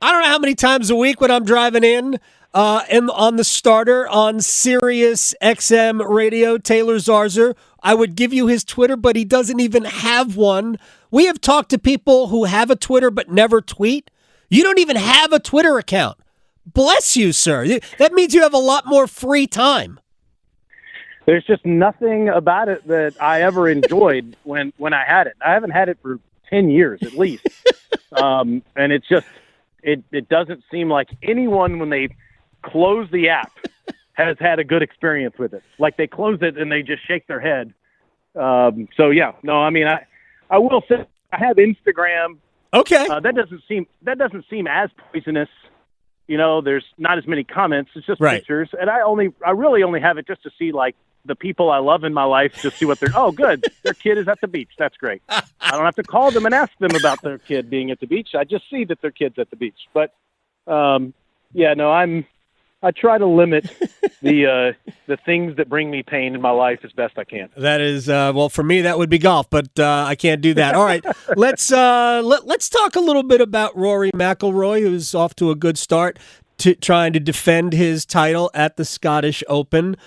I don't know how many times a week when I'm driving in and on the starter on Sirius XM radio, Taylor Zarzour, I would give you his Twitter, but he doesn't even have one. We have talked to people who have a Twitter but never tweet. You don't even have a Twitter account. Bless you, sir. That means you have a lot more free time. There's just nothing about it that I ever enjoyed when I had it. I haven't had it for 10 years at least. And it's just, it doesn't seem like anyone, when they close the app, has had a good experience with it. Like they close it and they just shake their head. So yeah, no, I mean, I will say I have Instagram. Okay. That doesn't seem as poisonous. You know, there's not as mmany comments. It's just right. Pictures. And I really only have it just to see like the people I love in my life, just see what they're, oh, good. Their kid is at the beach. That's great. I don't have to call them and ask them about their kid being at the beach. I just see that their kid's at the beach. But, yeah, no, I try to limit the things that bring me pain in my life as best I can. That is, well, for me, that would be golf, but I can't do that. All right, let's talk a little bit about Rory McIlory, who's off to a good start trying to defend his title at the Scottish Open.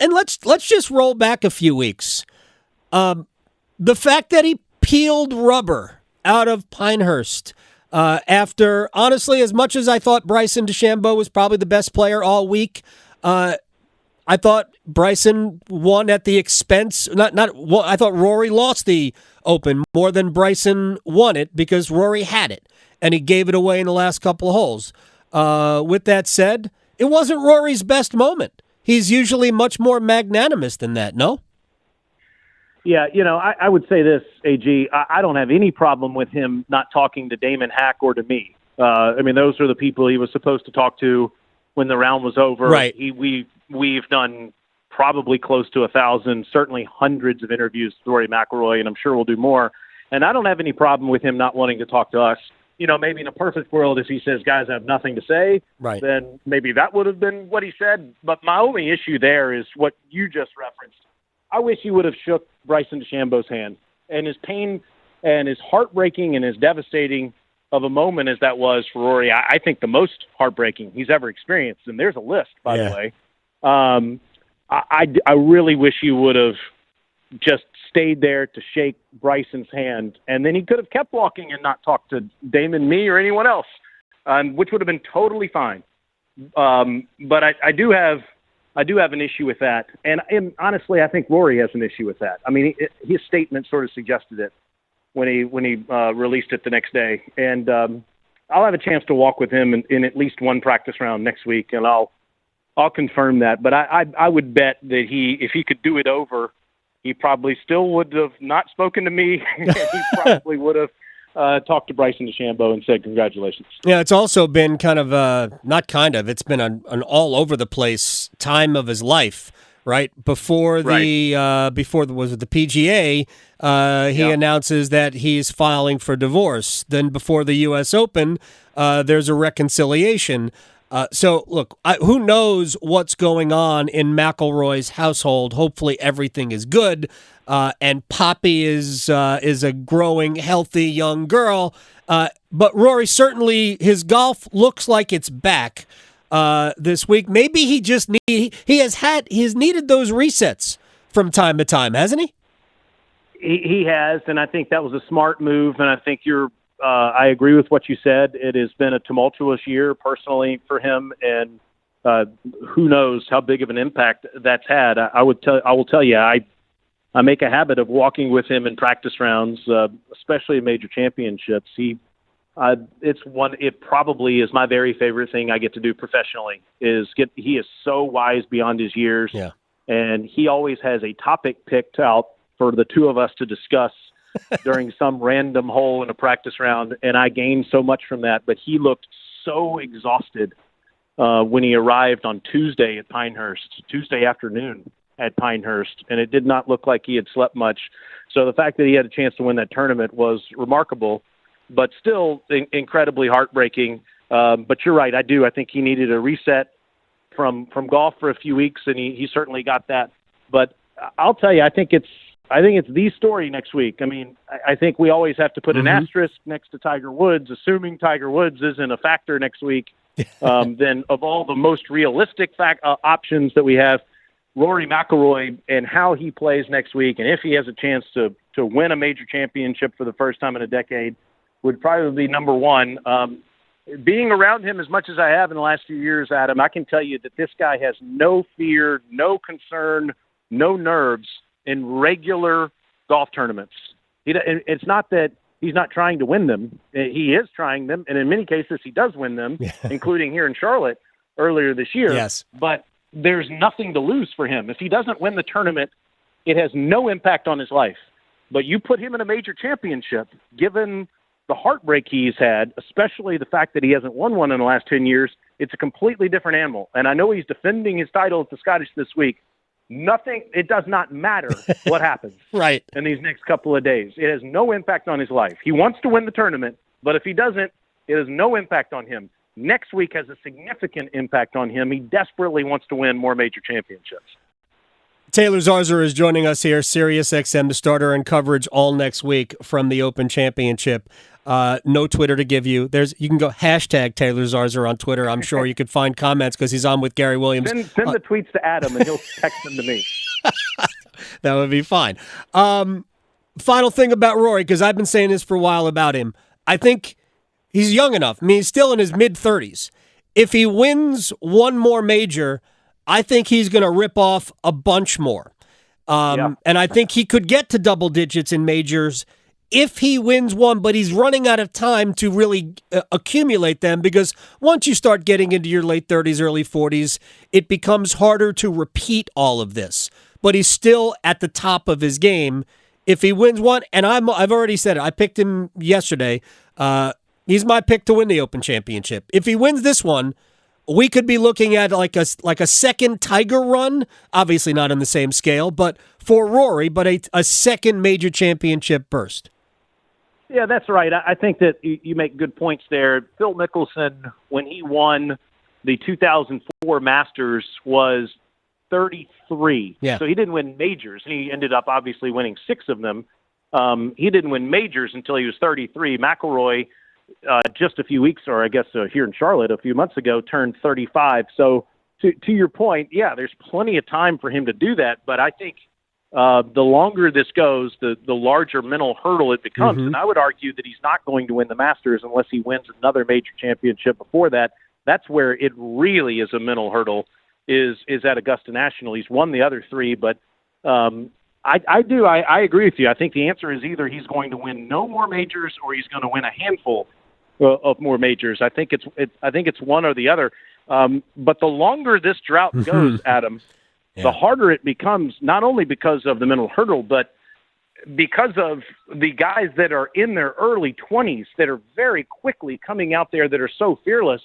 And let's just roll back a few weeks. The fact that he peeled rubber out of Pinehurst after, honestly, as much as I thought Bryson DeChambeau was probably the best player all week, I thought Bryson won at the expense. I thought Rory lost the Open more than Bryson won it because Rory had it, and he gave it away in the last couple of holes. With that said, it wasn't Rory's best moment. He's usually much more magnanimous than that, no? Yeah, you know, I would say this, AG. I don't have any problem with him not talking to Damon Hack or to me. I mean, those are the people he was supposed to talk to when the round was over. Right. We've done probably close to 1,000, certainly hundreds of interviews with Rory McIlory, and I'm sure we'll do more. And I don't have any problem with him not wanting to talk to us. You know, maybe in a perfect world, if he says, guys, I have nothing to say, right, then maybe that would have been what he said. But my only issue there is what you just referenced. I wish he would have shook Bryson DeChambeau's hand. And as pain and as heartbreaking and as devastating of a moment as that was for Rory, I think the most heartbreaking he's ever experienced. And there's a list, by the way. I really wish he would have just stayed there to shake Bryson's hand, and then he could have kept walking and not talked to Damon, me, or anyone else, which would have been totally fine. But I do have an issue with that, and honestly, I think Rory has an issue with that. I mean, his statement sort of suggested it when he released it the next day, and I'll have a chance to walk with him in at least one practice round next week, and I'll confirm that. But I would bet that if he could do it over, he probably still would have not spoken to me. He probably would have talked to Bryson DeChambeau and said congratulations. Yeah, it's also been it's been an all over the place time of his life, right? Before the PGA, he announces that he's filing for divorce. Then before the U.S. Open, there's a reconciliation. So, look, who knows what's going on in McIlroy's household? Hopefully everything is good, and Poppy is a growing, healthy young girl. But Rory, certainly his golf looks like it's back this week. Maybe he just he's needed those resets from time to time, hasn't he? He has, and I think that was a smart move, and I think I agree with what you said. It has been a tumultuous year personally for him, and who knows how big of an impact that's had. I will tell you, I make a habit of walking with him in practice rounds, especially in major championships. It probably is my very favorite thing I get to do professionally. He is so wise beyond his years, and he always has a topic picked out for the two of us to discuss during some random hole in a practice round, and I gained so much from that. But he looked so exhausted when he arrived on Tuesday afternoon at Pinehurst, and it did not look like he had slept much. So the fact that he had a chance to win that tournament was remarkable, but still incredibly heartbreaking. But you're right, I think he needed a reset from golf for a few weeks, and he certainly got that. But I'll tell you, I think I think it's the story next week. I mean, I think we always have to put an asterisk next to Tiger Woods, assuming Tiger Woods isn't a factor next week. Then of all the most realistic options that we have, Rory McIlory and how he plays next week, and if he has a chance to win a major championship for the first time in a decade, would probably be number one. Being around him as much as I have in the last few years, Adam, I can tell you that this guy has no fear, no concern, no nerves in regular golf tournaments. It's not that he's not trying to win them. He is trying them, and in many cases he does win them, including here in Charlotte earlier this year. Yes. But there's nothing to lose for him. If he doesn't win the tournament, it has no impact on his life. But you put him in a major championship, given the heartbreak he's had, especially the fact that he hasn't won one in the last 10 years, it's a completely different animal. And I know he's defending his title at the Scottish this week. It does not matter what happens right in these next couple of days. It has no impact on his life. He wants to win the tournament, but if he doesn't, it has no impact on him. Next week has a significant impact on him. He desperately wants to win more major championships. Taylor Zarzour is joining us here, SiriusXM, the starter and coverage all next week from the Open Championship. No Twitter to give you. You can go hashtag Taylor Zarzour on Twitter. I'm sure you could find comments because he's on with Gary Williams. Send the tweets to Adam and he'll text them to me. That would be fine. Final thing about Rory, because I've been saying this for a while about him. I think he's young enough. I mean, he's still in his mid-30s. If he wins one more major, I think he's going to rip off a bunch more. And I think he could get to double digits in majors if he wins one, but he's running out of time to really accumulate them, because once you start getting into your late 30s, early 40s, it becomes harder to repeat all of this. But he's still at the top of his game. If he wins one, and I've already said it, I picked him yesterday. He's my pick to win the Open Championship. If he wins this one, we could be looking at like a second Tiger run, obviously not on the same scale, but for Rory, but a second major championship burst. Yeah, that's right. I think that you make good points there. Phil Mickelson, when he won the 2004 Masters, was 33. Yeah. So he didn't win majors. He ended up obviously winning 6 of them. He didn't win majors until he was 33. McIlroy, just a few weeks, or I guess here in Charlotte a few months ago, turned 35. So to your point, yeah, there's plenty of time for him to do that. But I think the longer this goes, the larger mental hurdle it becomes. And I would argue that he's not going to win the Masters unless he wins another major championship before that. That's where it really is a mental hurdle, is at Augusta National. He's won the other 3, but I agree with you. I think the answer is either he's going to win no more majors or he's going to win a handful of more majors. I think it's one or the other. But the longer this drought goes, Adam, the harder it becomes, not only because of the mental hurdle, but because of the guys that are in their early 20s that are very quickly coming out there that are so fearless.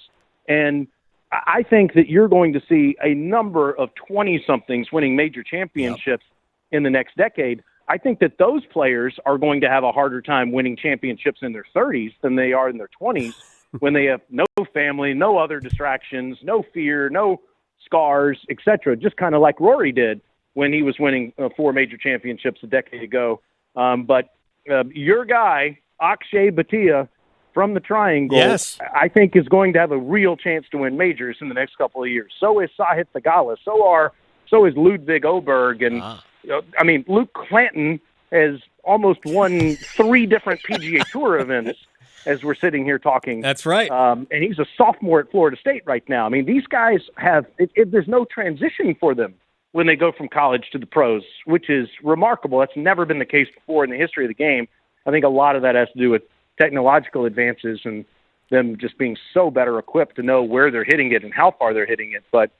And I think that you're going to see a number of 20-somethings winning major championships in the next decade. I think that those players are going to have a harder time winning championships in their 30s than they are in their 20s when they have no family, no other distractions, no fear, no scars, etc. Just kind of like Rory did when he was winning 4 major championships a decade ago. But your guy, Akshay Bhatia from the Triangle, I think is going to have a real chance to win majors in the next couple of years. So is Sahith Theegala. So is Ludwig Oberg. And I mean, Luke Clanton has almost won 3 different PGA Tour events as we're sitting here talking. That's right. And he's a sophomore at Florida State right now. I mean, these guys there's no transition for them when they go from college to the pros, which is remarkable. That's never been the case before in the history of the game. I think a lot of that has to do with technological advances and them just being so better equipped to know where they're hitting it and how far they're hitting it. But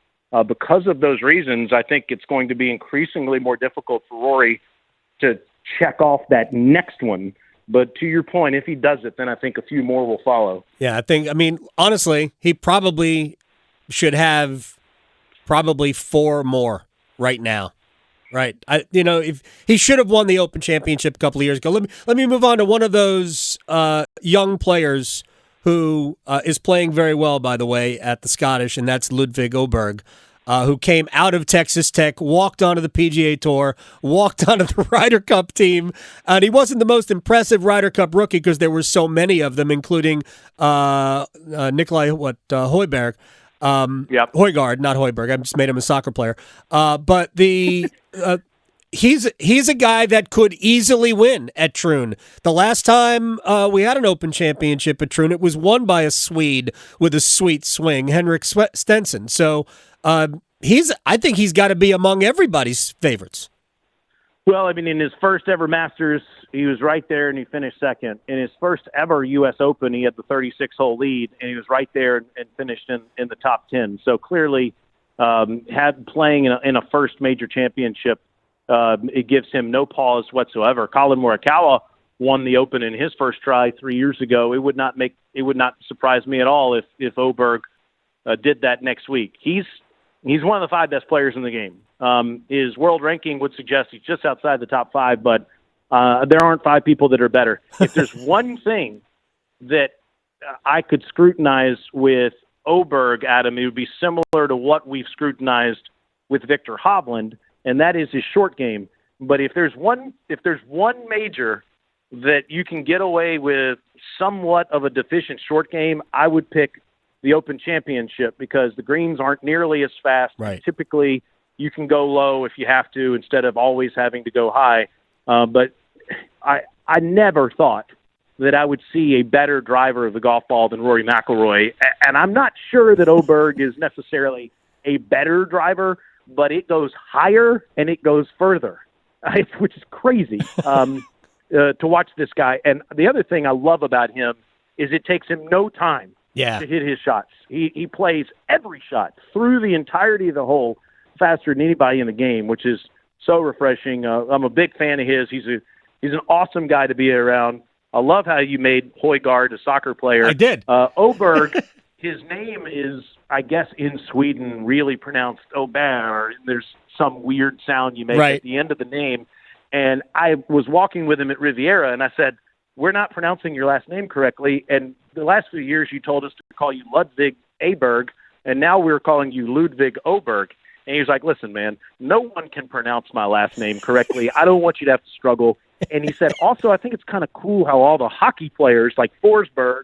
because of those reasons, I think it's going to be increasingly more difficult for Rory to check off that next one. But to your point, if he does it, then I think a few more will follow. Yeah, honestly, he probably should have 4 more right now. Right. If he should have won the Open Championship a couple of years ago. Let me move on to one of those young players who is playing very well, by the way, at the Scottish, and that's Ludwig Oberg. who came out of Texas Tech, walked onto the PGA Tour, walked onto the Ryder Cup team. And he wasn't the most impressive Ryder Cup rookie because there were so many of them, including Nikolai Højberg. Højgaard, not Højberg. I just made him a soccer player. But he's a guy that could easily win at Troon. The last time we had an Open Championship at Troon, it was won by a Swede with a sweet swing, Henrik Stenson. So I think he's got to be among everybody's favorites. Well, I mean, in his first ever Masters, he was right there and he finished second. In his first ever U.S. Open, he had the 36-hole lead and he was right there and finished in the top 10. So clearly, playing in a first major championship, it gives him no pause whatsoever. Colin Morikawa won the Open in his first try 3 years ago. It would not surprise me at all if Oberg did that next week. He's one of the 5 best players in the game. His world ranking would suggest he's just outside the top 5, but there aren't 5 people that are better. If there's one thing that I could scrutinize with Oberg, Adam, it would be similar to what we've scrutinized with Victor Hovland, and that is his short game. But if there's one major that you can get away with somewhat of a deficient short game, I would pick the Open Championship because the greens aren't nearly as fast. Right. Typically, you can go low if you have to instead of always having to go high. But I never thought that I would see a better driver of the golf ball than Rory McIlory. And I'm not sure that Oberg is necessarily a better driver, but it goes higher and it goes further, which is crazy to watch this guy. And the other thing I love about him is it takes him no time to hit his shots. He plays every shot through the entirety of the hole faster than anybody in the game, which is so refreshing. I'm a big fan of his. He's an awesome guy to be around. I love how you made Højgaard a soccer player. I did. Oberg, his name is, I guess, in Sweden, really pronounced Oberg. There's some weird sound you make at the end of the name. And I was walking with him at Riviera, and I said, we're not pronouncing your last name correctly. And the last few years you told us to call you Ludwig Aberg, and now we're calling you Ludwig Oberg. And he was like, listen, man, no one can pronounce my last name correctly. I don't want you to have to struggle. And he said, also, I think it's kind of cool how all the hockey players like Forsberg,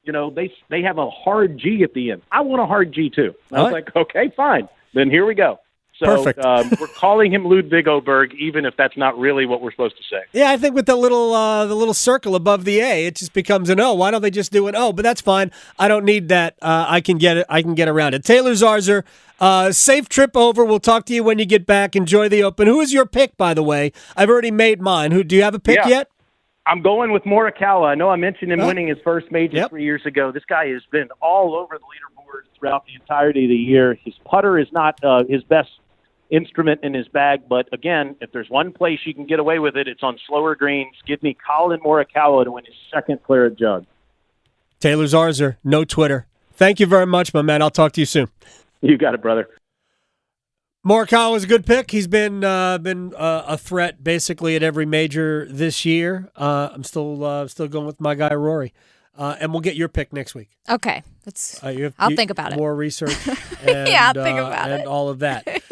they have a hard G at the end. I want a hard G too. I was like, okay, fine. Then here we go. So we're calling him Ludwig Oberg, even if that's not really what we're supposed to say. Yeah, I think with the little circle above the A, it just becomes an O. Why don't they just do an O? But that's fine. I don't need that. I can get it. I can get around it. Taylor Zarzour, safe trip over. We'll talk to you when you get back. Enjoy the Open. Who is your pick, by the way? I've already made mine. Do you have a pick yet? I'm going with Morikawa. I know I mentioned him winning his first major 3 years ago. This guy has been all over the leaderboard throughout the entirety of the year. His putter is not his best instrument in his bag, but again, if there's one place you can get away with it, it's on slower greens. Give me Colin Morikawa to win his second Claret Jug. Taylor Zarzour, no Twitter. Thank you very much, my man. I'll talk to you soon. You got it, brother. Morikawa was a good pick. He's been a threat basically at every major this year. I'm still going with my guy Rory, and we'll get your pick next week. Okay, I'll think about it. More research, and, I'll think about it, and all of that.